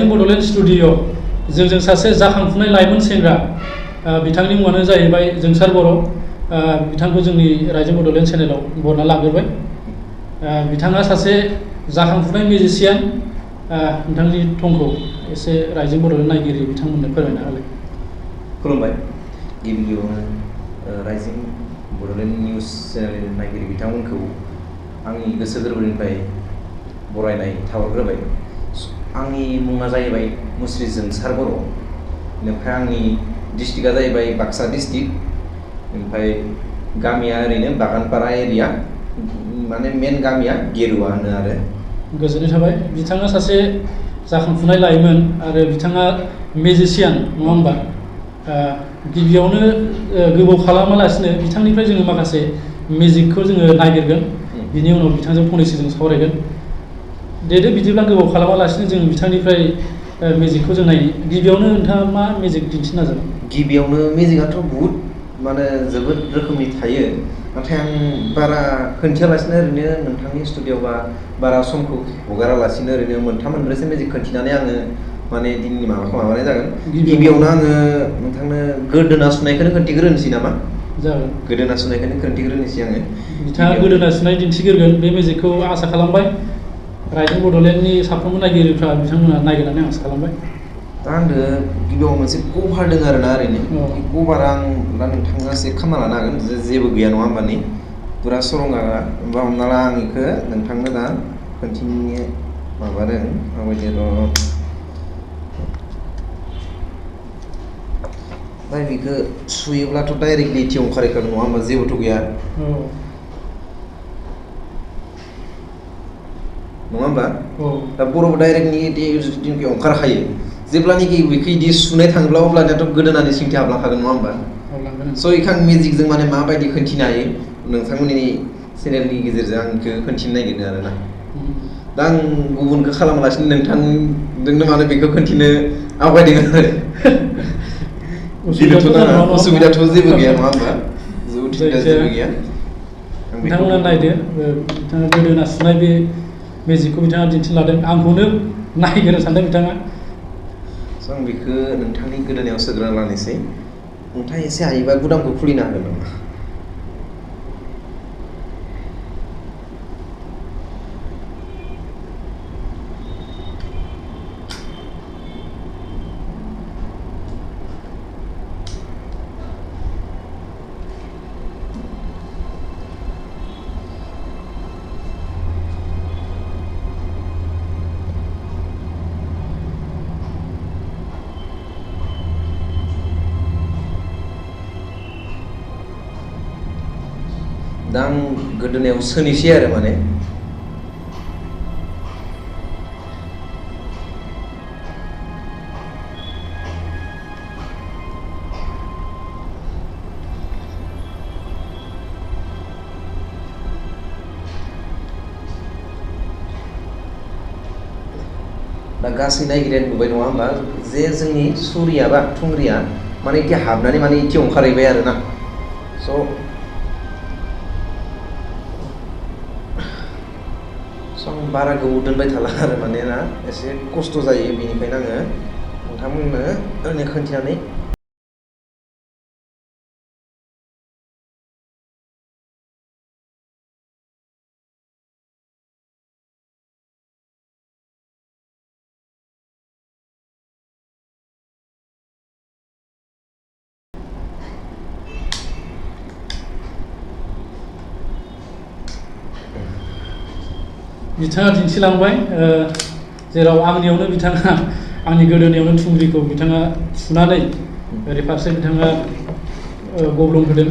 Bodoland studio जोंजों सासे जाखांफुनाय लाइमोन सेंग्रा बिथांनि मुङानो जाहैबाय जोंसार बर' बिथांखौ जोंनि रायजो बड'लेण्ड चेनेलाव बरना लाग्रोबाय बिथाङा सासे जाखांफुनाय मिउजिशियान बिथांनि थंखौ एसे रायजो बड'लेण्ड नायगिरि बिथांमोननो फोरमायना होलाय खुलुमबाय गिबियावनो रायजो बड'लेण्ड निउस चेनेलनि नायगिरि बिथांमोनखौ आंनि गोसो गोरबोनिफ्राय बरायनाय थाहरग्रोबाय आंनि मुङा जाहैबाय मुस्रि जोंसार बर' ओमफ्राय आंनि डिस्ट्रिक्टआ जाहैबाय बाक्सा डिस्ट्रिक्ट ओमफ्राय गामिया ओरैनो बागानपारा एरिया माने मेन गामिया गेरुवा होनो आरो गोजोननाय थाबाय बिथाङा सासे जाखांफुनाय लाइमोन आरो बिथाङा मिउजिशियान नङा होमबा गिबियावनो गोबाव खालामालासिनो बिथांनिफ्राय जोङो माखासे मिउजिकखौ जोङो नागिरगोन बिनि उनाव बिथांजों फंनैसो जों सावरायगोन देदो बिदिब्ला गोबाव खालामालासिनो जों बिथांनिफ्राय मिउजिकखौ जों नायनि गिबियावनो नोंथाङा मा मिउजिक दिन्थिनो नाजागोन गिबियावनो मिउजिकआथ' बहुद माने जोबोद रोखोमनि थायो नाथाय आं बारा खोन्थियालासिनो ओरैनो नोंथांनि स्टुडिअ बा बारा समखौ हगारालासिनो ओरैनो मोनथाम मोनब्रैसो मिउजिक खोन्थिनानै आङो माने दिननि माबाखौ माबानाय जागोन गिबियावनो आङो नोंथांनो गोदोना सुनायखौनो खोन्थिग्रोनोसै नामा जागोन गोदोना सुनायखौनो खोन्थिग्रोनोसै आङो बिथाङा गोदोना सुनाय दिन्थिग्रोगोन बे मिउजिकखौ आसा खालामबाय रायजो बड'लेण्डनि साफ्रोमबो नायगिरिफ्रा बिथांमोना नायगोननानै आं आसा खालामबाय दा आंनो गिबियाव मोनसे कभार दङ आरोना ओरैनो कभारा आं दा नोंथाङा एसे खालामना लानो हागोन जेबो गैया नङा होमबा नै फुरा सरंगा होमबा हमना ला आं बेखौ नोंथांनो दा खोन्थिनो माबादों माबायदि र' दा बेखौ सुयोब्लाथ' डाइरेक्टलि इथि ओंखारखागोन नङा होमबा जेबोथ' गैया नङा होमबा दा बर'बो डाइरेक्टनि ओंखारखायो जेब्लानाखि बेखौ इदि सुनाय थाङोब्ला अब्लानियाथ' गोदोनानि सिंथि हाबलांखागोन नङा होमबा स' बेखौ आं मिउजिकजों माने माबायदि खोन्थिनो हायो नोंथांमोननि चेनेलनि गेजेरजों आं बेखौ खोन्थिनो नागिरदों आरोना दा आं गुबुनखौ खालामालासिनो नोंथांजोंनो माने बेखौ खोन्थिनो आवगायदों आरो उसुबिदाथ' जेबो गैया नङा होमबा जेबो गैया नोंथांमोना नायदो बिथाङा गोदोना सुनाय बे मिउजिकखौ बिथाङा दिन्थिनो लादों आंखौनो नायग्रोनो सानदों बिथाङा स' आं बेखौ नोंथांनि गोदोनायाव सोग्रोना लानोसै नोंथाङा एसे हायोबा गुदामखौ खुलिनो हागोन नामा दा आं गोदोनायाव सोनोसै आरो माने दा गासै नायगिरियानो नुबाय नङा होमबा जे जोंनि सुरिया बा थुंग्रिया माने इति हाबनानै माने इति ओंखारहैबाय आरोना स' आं बारा गोबाव दोनबाय थाला आरो माने ना एसे खस्थ' जायो बेनिखायनो आङो नोंथांमोननो ओरैनो खोन्थिनानै बिथाङा दिन्थिलांबाय जेराव आंनियावनो बिथाङा आंनि गोदोनायावनो थुंग्रिखौ बिथाङा सुनानै ओरै फारसे बिथाङा गब्लं होदों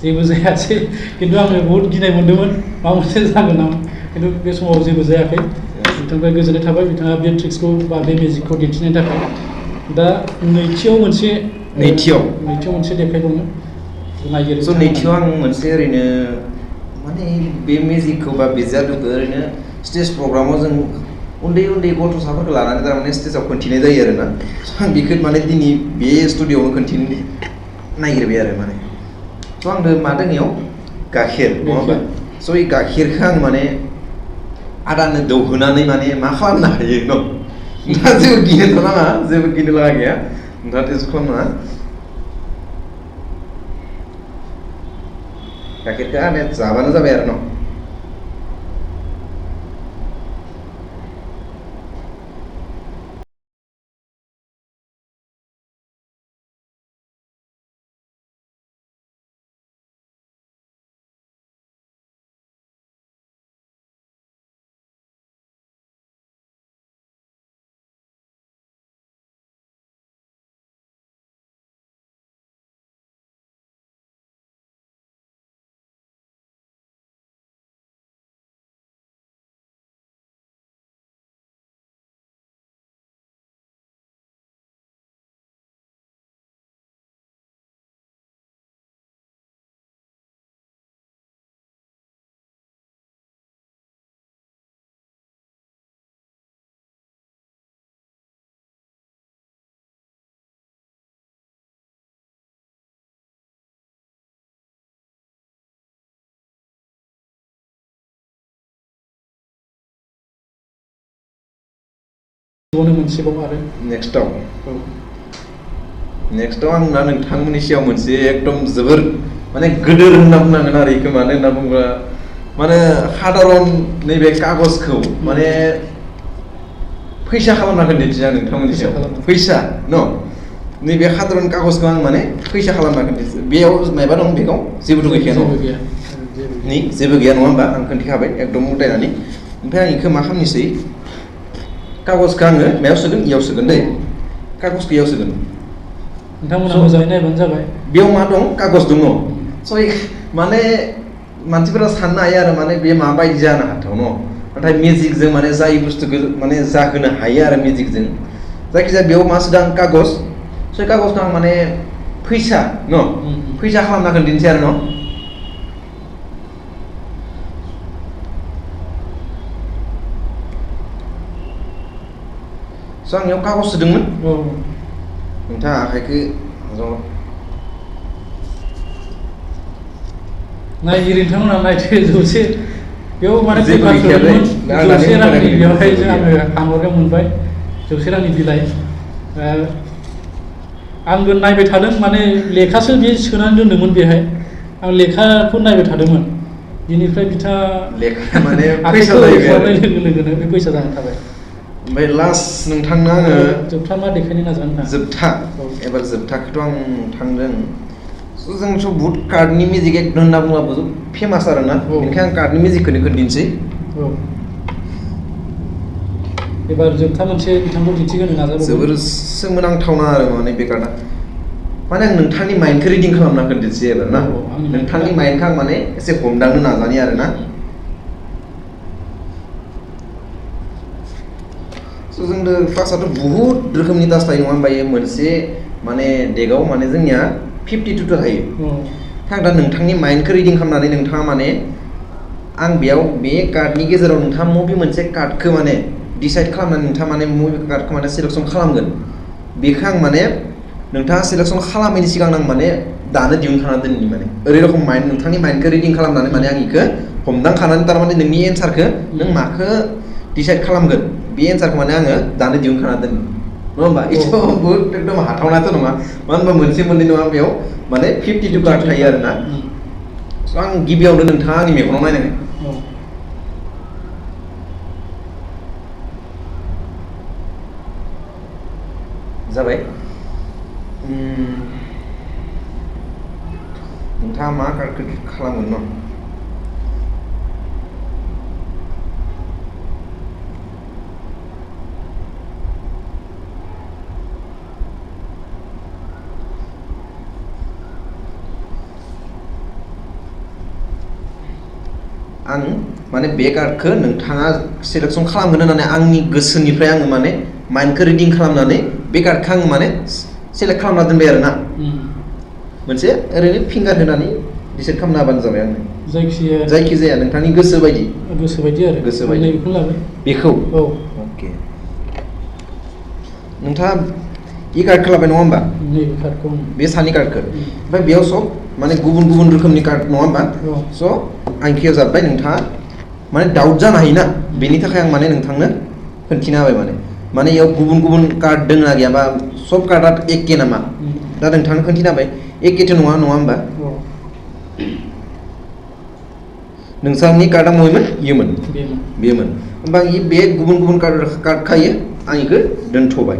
जेबो जायासै खिन्थु आङो बहुद गिनाय मोन्दोंमोन माबा मोनसे जागोन नामा खिन्थु बे समाव जेबो जायाखै बिथांनिफ्राय गोजोननाय थाबाय बिथाङा बे ट्रिक्सखौ बा बे मिउजिकखौ दिन्थिनायनि थाखाय दा नैथियाव मोनसे मोनसे देखायबावनो नायगिरि स' नैथियाव आं मोनसे ओरैनो माने बे मिउजिकखौ बा बिजाबखौ ओरैनो स्टेज प्रग्रामाव जों उन्दै उन्दै गथ'साफोरखौ लानानै थारमाने स्टेजाव खोन्थिनाय जायो आरोना आं बेखौ माने दिनै बे स्टुडिअ'आवनो खोन्थिनो नागिरबाय आरो माने स' आंनो मा दङ इयाव गाइखेर नङा होमबा स' बे गाइखेरखौ आं माने आदानो दौहोनानै माने मा खालामनो हायो न' नोंथाङा जेबो गिनो नाङा जेबो गिनो लागा गैया नोंथाङा टेस्ट खालामनाङा गाइखेरखौ आने जाबानो जाबाय आरो न' मोनसेबाव आरो नेक्स्टआव आं दा नोंथांमोननि सिगाङाव मोनसे एकदम जोबोर माने गोदोर होनना बुंनांगोन आरो इखो मानो होनना बुङोब्ला माने साधारन नैबे कागजखौ माने फैसा खालामना खोन्थिनोसै आं नोंथांमोननि सिगाङाव फैसा न' नैबे साधारन कागजखौ आं माने फैसा खालामना खोन्थिनोसै बेयाव मायबा दं बेयाव जेबोथ' गैखाया न' नि जेबो गैया नङा होमबा आं खोन्थिखाबाय एकदम उदायनानै ओमफ्राय आं इखो मा खालामनोसै कागजखौ आङो मायाव सोगोन इयाव सोगोन दै कागजखौ इयाव सोगोन नोंथांमोना मोजाङै नायबानो जाबाय बेयाव मा दं कागज दङ स' माने मानसिफोरा साननो हायो आरो माने बे माबायदि जानो हाथाव न' नाथाय मेजिकजों माने जाय बुस्थुखौ माने जाहोनो हायो आरो मेजिकजों जायखिजाया बेयाव मा सोदों आं कागज स' कागजखौ आं माने फैसा न' फैसा खालामना खोन्थिनोसै आरो न' स' आं बेयाव कागज सोदोंमोन नोंथाङा आखाइखौ नायगिरि नोंथांमोना नायदो जौसे बेयाव माने पेपार सोदोंमोन 100 रांनि बेवहाय आङो आनहरनो मोनबाय 100 रांनि बिलाइ आंबो नायबाय थादों माने लेखासो बे सोनानै दोन्दोंमोन बेहाय आं लेखाखौ नायबाय थादोंमोन बिनिफ्राय बिथाङा लेखा माने फैसा जाहैबाय लोगो लोगोनो बे फैसा जानानै थाबाय ओमफ्राय लास्ट नोंथांनो आङो जोबथा मा देखायनो नाजागोन ना जोबथा एबार जोबथाखौथ' आं थांदों जोंथ' बुहुत कार्डनि मेजिक एकदम होनना बुङाबो फेमास आरो ना बेनिखायनो आं कार्डनि मेजिकखौनो खोन्थिनोसै एबार जोबथा मोनसे बिथांखौ दिन्थिहोनो नाजाबावगोन जोबोर सोमोनांथावना आरो माने बे कार्डआ माने आं नोंथांनि माइन्डखौ रिडिं खालामना खोन्थिनोसै एबार ना नोंथांनि माइन्डखौ आं माने एसे हमदांनो नाजानि आरो ना स' जोंनो फार्स्टआवथ' बुहुत रोखोमनि टाच थायो नङा होमबा इयो मोनसे माने डेकआव माने जोंनिया 52 टा थायो आं दा नोंथांनि माइन्डखौ रिडिं खालामनानै नोंथाङा माने आं बेयाव बे कार्डनि गेजेराव नोंथाङा मबे मोनसे कार्डखौ माने डिसाइड खालामनानै नोंथाङा माने मबे कार्डखौ माने सिलेक्सन खालामगोन बेखौ आं माने नोंथाङा सिलेक्सन खालामैनि सिगां आं माने दानो दिहुनखाना दोननि माने ओरै रखम माइन्ड नोंथांनि माइन्डखौ रिडिं खालामनानै माने आं इखौ हमदांखानानै थारमाने नोंनि एन्सारखौ नों माखौ डिसाइड खालामगोन बे एन्सारखौ माने आङो दानो दिहुनखाना दोननि नङा होमबा एथ' बहुत एकदम हाथावनाथ' नङा मानो होनबा मोनसे मोननै नङा बेयाव माने 52 कार्ड थायो आरो ना स' आं गिबियावनो नोंथाङा आंनि मेगनाव नायनांगोन जाबाय नोंथाङा मा कार्डखौ खालामगोन न' आं माने बे कार्डखौ नोंथाङा सिलेक्सन खालामगोन होननानै आंनि गोसोनिफ्राय आङो माने माइन्डखौ रिडिं खालामनानै बे कार्डखौ आं माने सेलेक्ट खालामना दोनबाय आरो ना मोनसे ओरैनो फिंगार होनानै डिसाइड खालामना होबानो जाबाय आंनो जायखिजाया नोंथांनि गोसो बायदि आरो गोसो बायदि बेखौ लाबाय बेखौ अके नोंथाङा इ कार्डखौ लाबाय नङा होमबा नैबे कार्डखौ बे सानि कार्डखौ ओमफ्राय बेयाव सब माने गुबुन गुबुन रोखोमनि कार्ड नङा होमबा स' आं खेवजाबबाय नोंथाङा माने डाउट जानो हायोना बेनि थाखाय आं माने नोंथांनो खोन्थिना होबाय माने माने इयाव गुबुन गुबुन कार्ड दङ ना गैया बा सब कार्डआ एखे नामा दा नोंथांनो खोन्थिना होबाय एखेथ' नङा होमबा नोंसांनि कार्डआ मयमोन इयोमोन बेमोन होमबा बे गुबुन गुबुन कार्ड खायो आं इखो दोनथ'बाय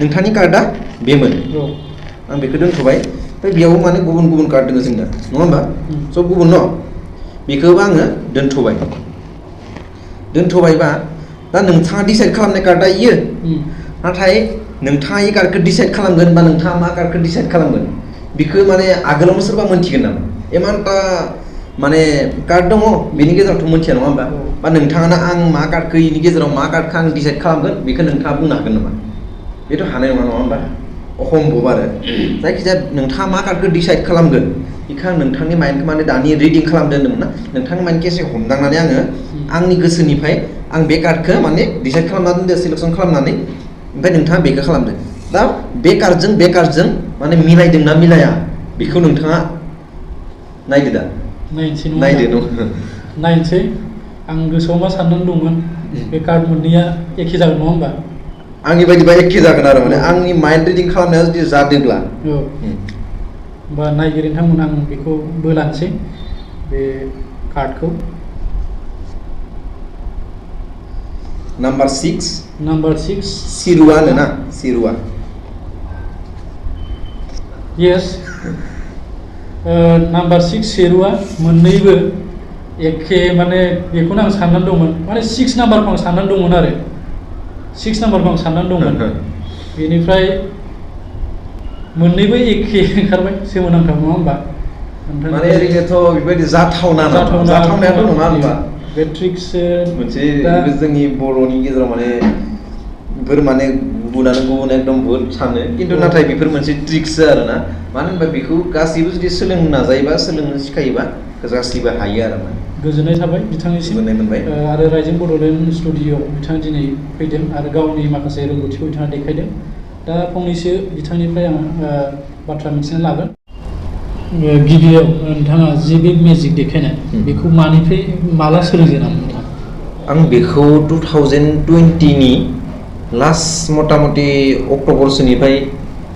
नोंथांनि कार्डआ बेमोन आं बेखौ दोनथ'बाय ओमफ्राय बेयाव माने गुबुन गुबुन कार्ड दङ जोंना नङा होमबा सब गुबुन न' बेखौबो आङो दोनथ'बायबा दा नोंथाङा डिसाइड खालामनाय कार्डआ इयो नाथाय नोंथाङा इ कार्डखौ डिसाइड खालामगोन बा नोंथाङा मा कार्डखौ डिसाइड खालामगोन बेखौ माने आगोलावनो सोरबा मोनथिगोन नामा इमानटा माने कार्ड दङ बेनि गेजेरावथ' मोनथिया नङा होमबा बा नोंथाङानो आं मा कार्डखौ इनि गेजेराव मा कार्डखौ आं डिसाइड खालामगोन बेखौ नोंथाङा बुंनो हागोन नामा बेथ' हानाय नङा होमबा अहम्भब आरो जायखिजाया नोंथाङा मा कार्डखौ डिसाइड खालामगोन बेखौ आं नोंथांनि माइन्डखौ माने दानि रिडिं खालामदो होन्दोंमोन ना नोंथांनि माइन्डखौ एसे हमदांनानै आङो आंनि गोसोनिफ्राय आं बे कार्डखौ माने डिसाइड खालामना दोनदो सिलेक्सन खालामनानै ओमफ्राय नोंथाङा बेखौ खालामदो दा बे कार्डजों माने मिलायदोंना मिलाया बेखौ नोंथाङा नायदो दा नायनोसै आं गोसोआव मा साननानै दंमोन बे कार्ड मोननैया एखे जागोन नङा होमबा आंनि बायदिबा एखे जागोन आरो माने आंनि माइन्ड रिडिं खालामनाया जुदि जादोंब्ला होमबा नायगिरि नोंथांमोन आं बेखौ बोलानोसै बे कार्डखौ नाम्बार 6 सिरुवा होनोना सिरुवा यस नाम्बार 6 सिरुवा मोननैबो एखे माने बेखौनो आं साननानै दंमोन माने 6 नाम्बारखौ आं साननानै दंमोन आरो 6 नाम्बारखौ आं साननानै दंमोन बेनिफ्राय मोननैबो एखे ओंखारबाय सोमोनांथाव नङा होमबा माने ओरैनोथ' बेबायदि जाथावनायाथ' नङा होमबा बे ट्रिक्स मोनसे जोंनि बर'नि गेजेराव माने बेफोर माने गुबुनानो गुबुन एकदम बहुत सानो खिन्थु नाथाय बेफोर मोनसे ट्रिक्स आरो ना मानो होनबा बेखौ गासैबो जुदि सोलोंनो नाजायोबा सोलोंनो सिखायोबा गासैबो हायो आरो माने गोजोननाय थाबाय बिथांनिसिम गोजोननाय मोनबाय आरो राइजिं बड'लेण्ड स्टुडिय'आव बिथाङा दिनै फैदों आरो गावनि माखासे रोंगौथिखौ बिथाङा देखायदों दा फंनैसो बिथांनिफ्राय आं बाथ्रा मिथिनो लागोन गिबियाव नोंथाङा जि बे मेजिक देखायनाय बेखौ माला सोलोंजेनामोन नोंथाङा आं बेखौ 2020नि लास्ट मथा मथि अक्ट'बरसोनिफ्राय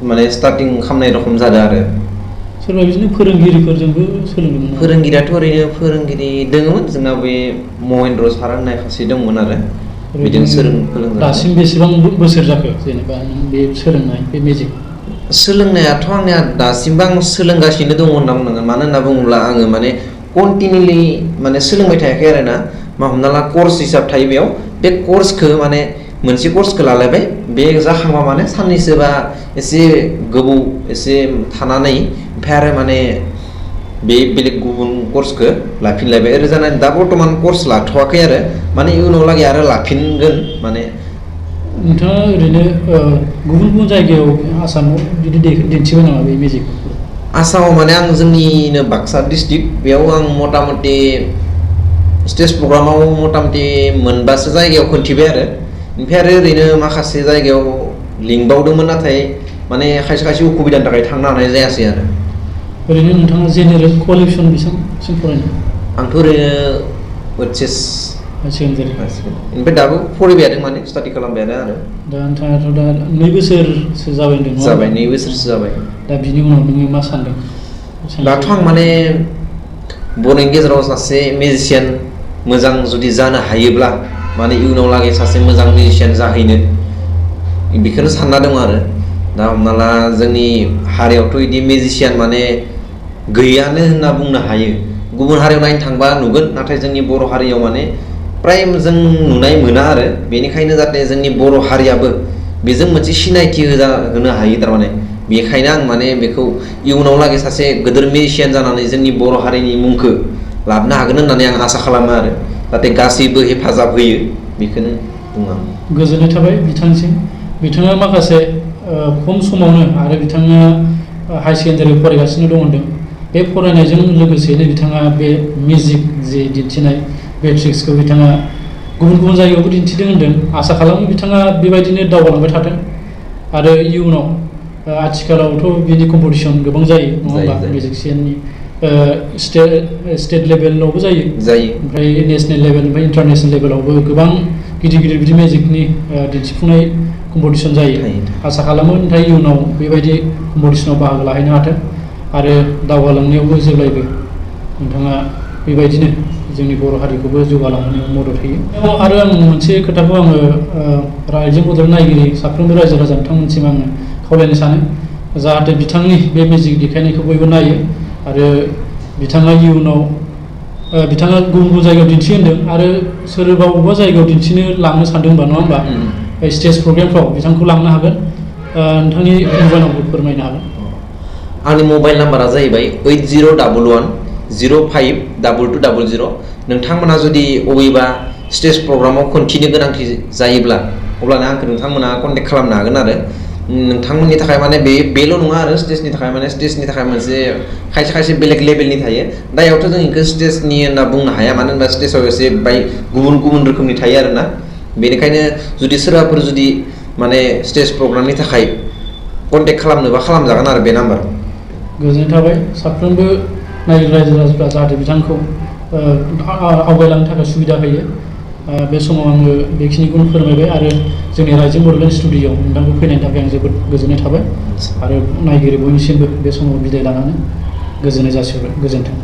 माने स्टार्टिं खालामनाय रखम जादों आरो सोरबा बिदिनो फोरोंगिरिफोरजोंबो सोलोंदोंमोन फोरोंगिरियाथ' ओरैनो फोरोंगिरि दङमोन जोंना बे महेन्द्र सार होननाय सासे दंमोन आरो बिदिनो फोरोंदों दासिम बेसेबां बोसोर जाखो जेनेबा बे सोलोंनाय बे मेजिक सोलोंनायाथ' आंनिया दासिमबो आं सोलोंगासिनो दङ होनना बुंनांगोन मानो होनना बुङोब्ला आङो माने कन्टिनिउलि माने सोलोंबाय थायाखै आरो ना मा हमना ला कर्स हिसाब थायो बेयाव बे कर्सखौ माने मोनसे कर्सखौ लालायबाय बे जाखांबा माने साननैसो बा एसे गोबाव एसे थानानै ओमफ्राय आरो माने बे बेलेग गुबुन कर्सखौ लाफिनलायबाय ओरै जानानै दा बर्थमान कर्स लाथ'वाखै आरो माने इयुनाव लागै आरो लाफिनगोन माने नोंथाङा ओरैनो गुबुन गुबुन जायगायाव आसामाव बिदि दिन्थिबाय नामा बे मेजिकखौ आसामाव माने आं जोंनिनो बाक्सा डिस्ट्रिक्ट बेयाव आं मथा मथि स्टेज प्रग्रामाव मथा मथि मोनबासो जायगायाव खिन्थिबाय आरो ओमफ्राय आरो ओरैनो माखासे जायगायाव लिंबावदोंमोन नाथाय माने खायसे खायसे उसुबिदानि थाखाय थांनो हानाय जायासै आरो ओरैनो नोंथाङा जेनेरेल कुवालिफिकेसन बेसेबांसिम फरायनाय आंथ' ओरैनो OHS ओमफ्राय दाबो फरायबाय थादों माने स्टाडि खालामबाय आरो दा नोंथाङाथ' दा 2 बोसोरसो जाबाय होनदों जाबाय 2 बोसोरसो जाबाय दा बिनि उनाव नोङो मा सानदों दाथ' आं माने बर'नि गेजेराव सासे मिउजिशियान मोजां जुदि जानो हायोब्ला माने इयुनाव लागै सासे मोजां मिउजिशियान जाहैनो बेखौनो सानना दं आरो दा हमना ला जोंनि हारियावथ' बिदि मिउजिशियान माने गैयानो होनना बुंनो हायो गुबुन हारियाव नायनो थांबा नुगोन नाथाय जोंनि बर' हारियाव माने प्राय जों नुनाय मोना आरो बेनिखायनो जाहाथे जोंनि बर' हारियाबो बेजों मोनसे सिनायथि होनो हायो थारमाने बेखायनो आं माने बेखौ इयुनाव लागै सासे गोदोर मिउजिशियान जानानै जोंनि बर' हारिनि मुंखौ लाबोनो हागोन होननानै आं आसा खालामो आरो जाहाथे गासैबो हेफाजाब होयो बेखौनो बुङो गोजोननाय थाबाय बिथांनिसिम बिथाङा माखासे खम समावनो आरो बिथाङा हाई सेकेन्डारियाव फरायगासिनो दं होनदों बे फरायनायजों लोगोसेनो बिथाङा बे मिउजिक जे दिन्थिनाय बे ट्रिक्सखौ बिथाङा गुबुन गुबुन जायगायावबो दिन्थिदों होनदों आसा खालामो बिथाङा बेबायदिनो दावगालांबाय थाथों आरो इयुनाव आथिखालावथ' बिनि कम्पिटिसन गोबां जायो नङा होमबा मिउजिशियाननि स्टेट लेभेलावबो जायो ओमफ्राय नेसनेल लेभेल ओमफ्राय इन्टारनेसनेल लेभेलावबो गोबां गिदिर गिदिर बिदि मेजिकनि दिन्थिफुंनाय कम्पिटिसन जायो आसा खालामो नाथाय इयुनाव बेबायदि कम्पिटिसनाव बाहागो लाहैनो हाथों आरो दावगालांनायावबो जेब्लायबो नोंथाङा बेबायदिनो जोंनि बर' हारिखौबो जौगालांनायाव मदद होयो आरो आं मोनसे खोथाखौ आङो रायजो बड'लेण्ड नायगिरि साफ्रोमबो रायजो राजा बिथांमोनसिम आङो खावलायनो सानो जाहाथे बिथांनि बे मेजिक देखायनायखौ बयबो नायो आरो बिथाङा इयुनाव बिथाङा गुबुन गुबुन जायगायाव दिन्थियो होन्दों आरो सोरबा बबेबा जायगायाव दिन्थिनो लांनो सानदोंबा नङा होमबा स्टेज प्रग्रामफ्राव बिथांखौ लांनो हागोन नोंथांनि मबाइल नाम्बारखौ फोरमायनो हागोन आंनि मबाइल नाम्बारा जाहैबाय 8011052200 नोंथांमोना जुदि अबेबा स्टेज प्रग्रामाव खन्थिनो गोनांथि जायोब्ला अब्लानो आंखौ नोंथांमोना कन्टेक्ट खालामनो हागोन आरो नोंथांमोननि थाखाय माने बेल' नङा आरो स्टेजनि थाखाय माने स्टेजनि थाखाय मोनसे खायसे बेलेग लेभेलनि थायो दायावथ' जों बेखौ स्टेजनि होनना बुंनो हाया मानो होनबा स्टेजाव एसे गुबुन गुबुन रोखोमनि थायो आरोना बेनिखायनो जुदि सोरबाफोर जुदि माने स्टेज प्रग्रामनि थाखाय कन्टेक्ट खालामनोबा खालामजागोन आरो बे नाम्बाराव गोजोननाय थाबाय साफ्रोमबो नायगिरि रायजो राजाफ्रा जाहाथे बिथांखौ आवगायलांनो थाखाय सुबिदा होयो बे समाव आङो बेखिनिखौनो फोरमायबाय आरो जोंनि रायजो बड'लेण्ड स्टुडिय'आव नोंथांखौ फैनायनि थाखाय आं जोबोद गोजोननाय थाबाय आरो नायगिरि बयनिसिमबो बे समाव बिदाय लानानै गोजोननाय जासिहरबाय गोजोन्थों